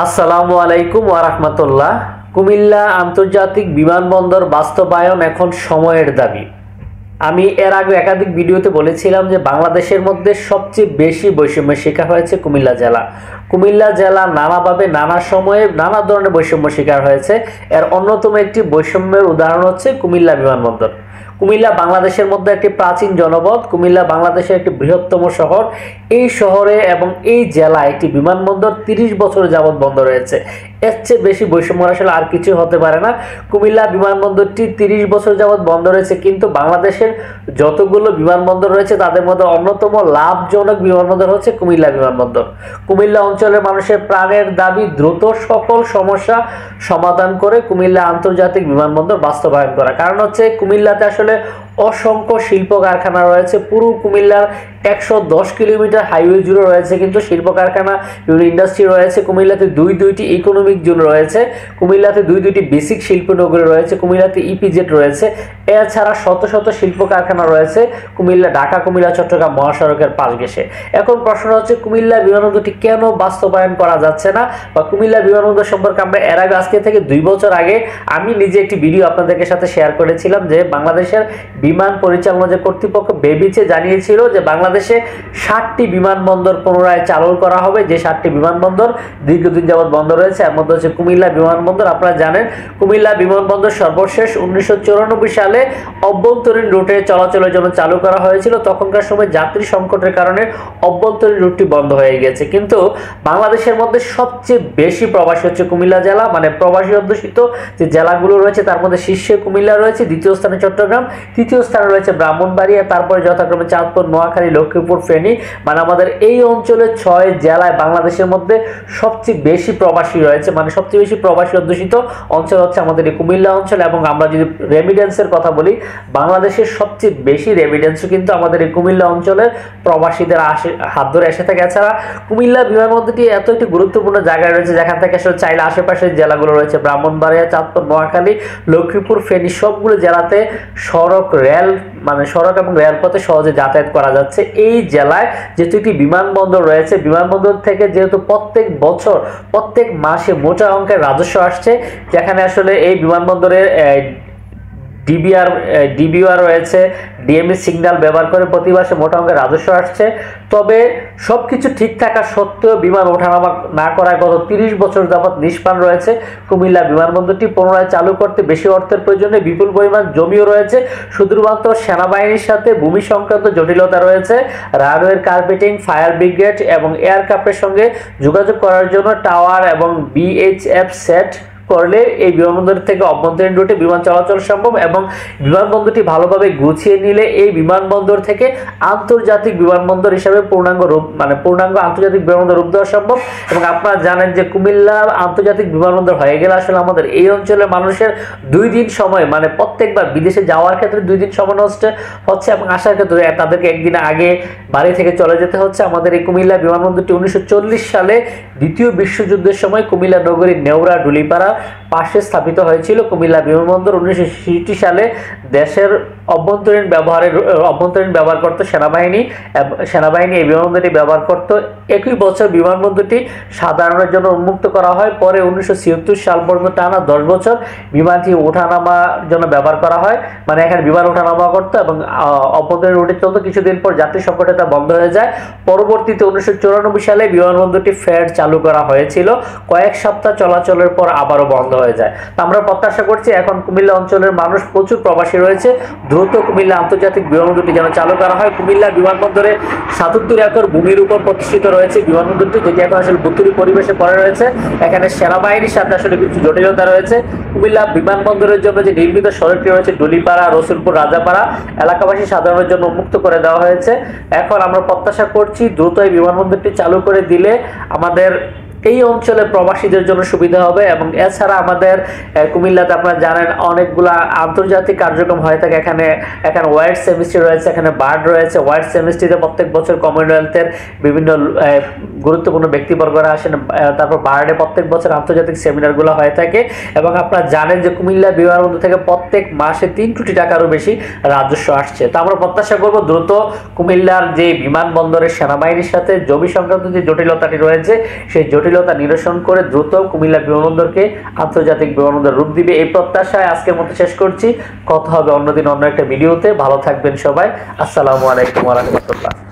আসসালামু আলাইকুম ওয়া রাহমাতুল্লাহ। কুমিল্লা আন্তর্জাতিক বিমানবন্দর বাস্তবায়ন এখন সময়ের দাবি। আমি এর আগে একাধিক ভিডিওতে বলেছিলাম যে বাংলাদেশের মধ্যে সবচেয়ে বেশি বৈষম্যের শিকার হয়েছে কুমিল্লা জেলা। কুমিল্লা জেলা নানাভাবে নানা সময়ে নানা ধরনের বৈষম্য শিকার হয়েছে। এর অন্যতম একটি বৈষম্যের উদাহরণ হচ্ছে কুমিল্লা বিমানবন্দর। কুমিল্লা বাংলাদেশের মধ্যে একটি প্রাচীন জনপদ। কুমিল্লা বাংলাদেশের একটি বৃহত্তম শহর। এই শহরে এবং এই জেলায় একটি বিমানবন্দর 30 বছর যাবৎ বন্ধ রয়েছে। এর চেয়ে বেশি বৈষম্য আসলে আর কিছু হতে পারে না। কুমিল্লা বিমানবন্দরটি 30 বছর যাবৎ বন্ধ রয়েছে, কিন্তু বাংলাদেশের যতগুলো বিমানবন্দর রয়েছে তাদের মধ্যে অন্যতম লাভজনক বিমানবন্দর হচ্ছে কুমিল্লা বিমানবন্দর। কুমিল্লা অঞ্চলের মানুষের প্রাণের দাবি দ্রুত সকল সমস্যা সমাধান করে কুমিল্লা আন্তর্জাতিক বিমানবন্দর বাস্তবায়ন করা। কারণ হচ্ছে কুমিল্লাতে আসলে অসংখ্য শিল্প কারখানা রয়েছে। পুরো কুমিল্লার 110 কিলোমিটার হাইওয়ে জুড়ে রয়েছে কিন্তু শিল্প কারখানা, বিভিন্ন ইন্ডাস্ট্রি রয়েছে। কুমিল্লাতে দুইটি ইকোনমিক জোন রয়েছে। কুমিল্লাতে দুইটি বেসিক শিল্প নগরী রয়েছে। কুমিল্লাতে ইপিজেড রয়েছে। এছাড়া শত শত শিল্প কারখানা রয়েছে কুমিল্লা, ঢাকা, কুমিল্লা, চট্টগ্রাম মহাসড়কের পাশ ঘেঁষে। এখন প্রশ্ন হচ্ছে কুমিল্লা বিমানবন্দরটি কেন বাস্তবায়ন করা যাচ্ছে না, বা কুমিল্লা বিমানবন্দর সম্পর্কে আমরা এর আগে, আজকে থেকে 2 বছর আগে আমি নিজে একটি ভিডিও আপনাদের সাথে শেয়ার করেছিলাম যে বাংলাদেশের বিমান পরিচালনা যে কর্তৃপক্ষ বেবিচে জানিয়েছিল যে বাংলাদেশে 60টি বিমানবন্দর পুনরায় চালু করা হবে। যে 60টি বিমানবন্দর দীর্ঘদিন যাবৎ বন্ধ রয়েছে, এর মধ্যে হচ্ছে কুমিল্লা বিমানবন্দর। আপনারা জানেন কুমিল্লা বিমানবন্দর সর্বশেষ 1994 সালে অভ্যন্তরীণ রুটে চলাচলের জন্য চালু করা হয়েছিল। তখনকার সময় যাত্রী সংকটের কারণে অভ্যন্তরীণ রুটটি বন্ধ হয়ে গেছে। কিন্তু বাংলাদেশের মধ্যে সবচেয়ে বেশি প্রবাসী হচ্ছে কুমিল্লা জেলা, মানে প্রবাসী অধ্যুষিত যে জেলাগুলো রয়েছে তার মধ্যে শীর্ষে কুমিল্লা রয়েছে, দ্বিতীয় স্থানে চট্টগ্রাম, তৃতীয় স্থানে রয়েছে ব্রাহ্মণবাড়িয়া, তারপরে যথাক্রমে চাঁদপুর, নোয়াখালী, লক্ষ্মীপুর, ফেনী। মানে আমাদের এই অঞ্চলে 6 জেলায় বাংলাদেশের মধ্যে সবচেয়ে বেশি প্রবাসী রয়েছে, মানে সবচেয়ে বেশি প্রবাসী অধ্যুষিত অঞ্চল হচ্ছে আমাদের এই কুমিল্লা অঞ্চল। এবং আমরা যদি রেমিডেন্সের কথা বলি, বাংলাদেশের সবচেয়ে বেশি রেমিডেন্সও কিন্তু আমাদের এই কুমিল্লা অঞ্চলের প্রবাসীদের হাত ধরে এসে থাকে। এছাড়া কুমিল্লা বিমানবন্দরটি এত একটি গুরুত্বপূর্ণ জায়গায় রয়েছে যেখান থেকে আসলে চাইলে আশেপাশের জেলাগুলো রয়েছে ব্রাহ্মণবাড়িয়া, চাঁদপুর, নোয়াখালী, লক্ষ্মীপুর, ফেনী সবগুলো জেলাতে সড়ক এবং রেলপথে সহজে যাতায়াত করা যাচ্ছে। এই জেলায় যেহেতু একটি বিমানবন্দর রয়েছে, বিমানবন্দর থেকে যেহেতু প্রত্যেক বছর প্রত্যেক মাসে মোটা অঙ্কের রাজস্ব আসছে, যেখানে আসলে এই বিমানবন্দরের ডিবিআর রয়েছে, ডিএমএস সিগন্যাল ব্যবহার করে প্রতি মাসে মোটা অঙ্কের রাজস্ব আসছে। তবে সবকিছু ঠিক থাকা সত্ত্বেও বিমান ওঠানামা না করায় গত 30 বছর যাবৎ নিষ্প্রাণ রয়েছে কুমিল্লা বিমানবন্দরটি। পুনরায় চালু করতে বেশি অর্থের প্রয়োজনে বিপুল পরিমাণ জমিও রয়েছে। শুধুমাত্র সেনাবাহিনীর সাথে ভূমি সংক্রান্ত জটিলতা রয়েছে। রানওয়ের কার্পেটিং, ফায়ার ব্রিগেড এবং এয়ারক্রাফটের সঙ্গে যোগাযোগ করার জন্য টাওয়ার এবং বিএইচএফ সেট করলে এই বিমানবন্দর থেকে অভ্যন্তরীণ রুটে বিমান চলাচল সম্ভব, এবং বিমানবন্দরটি ভালোভাবে গুছিয়ে নিলে এই বিমানবন্দর থেকে আন্তর্জাতিক বিমানবন্দর হিসাবে পূর্ণাঙ্গ আন্তর্জাতিক বিমানবন্দর রূপ দেওয়া সম্ভব। এবং আপনারা জানেন যে কুমিল্লা আন্তর্জাতিক বিমানবন্দর হয়ে গেলে আসলে আমাদের এই অঞ্চলের মানুষের 2 দিন সময়, মানে প্রত্যেকবার বিদেশে যাওয়ার ক্ষেত্রে 2 দিন সময় নষ্ট হচ্ছে, এবং আসার ক্ষেত্রে তাদেরকে একদিন আগে বাড়ি থেকে চলে যেতে হচ্ছে। আমাদের এই কুমিল্লা বিমানবন্দরটি 1940 সালে দ্বিতীয় বিশ্বযুদ্ধের সময় কুমিল্লা নগরীর নেওড়া ডুলিপাড়া পাশে স্থাপিত হয়েছিল। কুমিল্লা বিমানবন্দর 1960 সালে দেশের অভ্যন্তরীণ ব্যবহার করত সেনাবাহিনী এই বিমানবন্দরটি ব্যবহার করত। একই বছর বিমানবন্দরটি সাধারণের জন্য উন্মুক্ত করা হয়। পরে 1976 সাল পর্যন্ত টানা 10 বছর বিমানটি ওঠানামার জন্য ব্যবহার করা হয়, মানে এখানে বিমান ওঠানামা করতো এবং অভ্যন্তরীণ রুটে চলতো। কিছুদিন পর যাত্রী সংকটে তা বন্ধ হয়ে যায়। পরবর্তীতে 1994 সালে বিমানবন্দরটি ফের চালু করা হয়েছিল। কয়েক সপ্তাহ চলাচলের পর আবারও বন্ধ হয়ে যায়। আমরা প্রত্যাশা করছি এখন কুমিল্লা অঞ্চলের মানুষ প্রচুর প্রবাসী রয়েছে, দ্রুত কুমিল্লা আন্তর্জাতিক বিমানবন্দরটি যেন চালু করা হয়। কুমিল্লা বিমানবন্দরে 77 একর ভূমির উপর প্রতিষ্ঠিত রয়েছে বিমানবন্দরটি, যেটি এখন আসলে বুতুরি পরিবেশে পড়ে রয়েছে। এখানে সেনাবাহিনীর সাথে আসলে কিছু জটিলতা রয়েছে। কুমিল্লা বিমানবন্দরের জন্য যে নির্মিত সড়কটি রয়েছে ডুলিপাড়া, রসুলপুর, রাজাপাড়া এলাকাবাসী সাধারণের জন্য উন্মুক্ত করে দেওয়া হয়েছে। এখন আমরা প্রত্যাশা করছি দ্রুত এই বিমানবন্দরটি চালু করে দিলে আমাদের এই অঞ্চলে প্রবাসীদের জন্য সুবিধা হবে। এবং এছাড়া আমাদের কুমিল্লাতে আপনারা জানেন অনেকগুলা আন্তর্জাতিক কার্যক্রম হয়ে থাকে। এখানে ওয়াইড সেমিস্ট্রি রয়েছে, এখানে বার্ড রয়েছে। ওয়াইড সেমিস্ট্রিতে প্রত্যেক বছর কমনওয়েলথের বিভিন্ন গুরুত্বপূর্ণ ব্যক্তিবর্গরা আসেন। তারপর বার্ডে প্রত্যেক বছর আন্তর্জাতিক সেমিনারগুলো হয়ে থাকে। এবং আপনারা জানেন যে কুমিল্লা বিমানবন্দর থেকে প্রত্যেক মাসে 3 কোটি টাকারও বেশি রাজস্ব আসছে। তো আমরা প্রত্যাশা করব দ্রুত কুমিল্লার যে বিমানবন্দরের সেনাবাহিনীর সাথে জমি সংক্রান্ত যে জটিলতাটি রয়েছে সেই জটিল জটিলতা নিরসন করে দ্রুত কুমিল্লা বিমানবন্দরকে আন্তর্জাতিক বিমানবন্দর রূপ দিবে এই প্রত্যাশায় আজকের মতো শেষ করছি। কথা হবে অন্যদিন অন্য একটা ভিডিওতে। ভালো থাকবেন সবাই। আসসালামু আলাইকুম ওয়া রাহমাতুল্লাহ।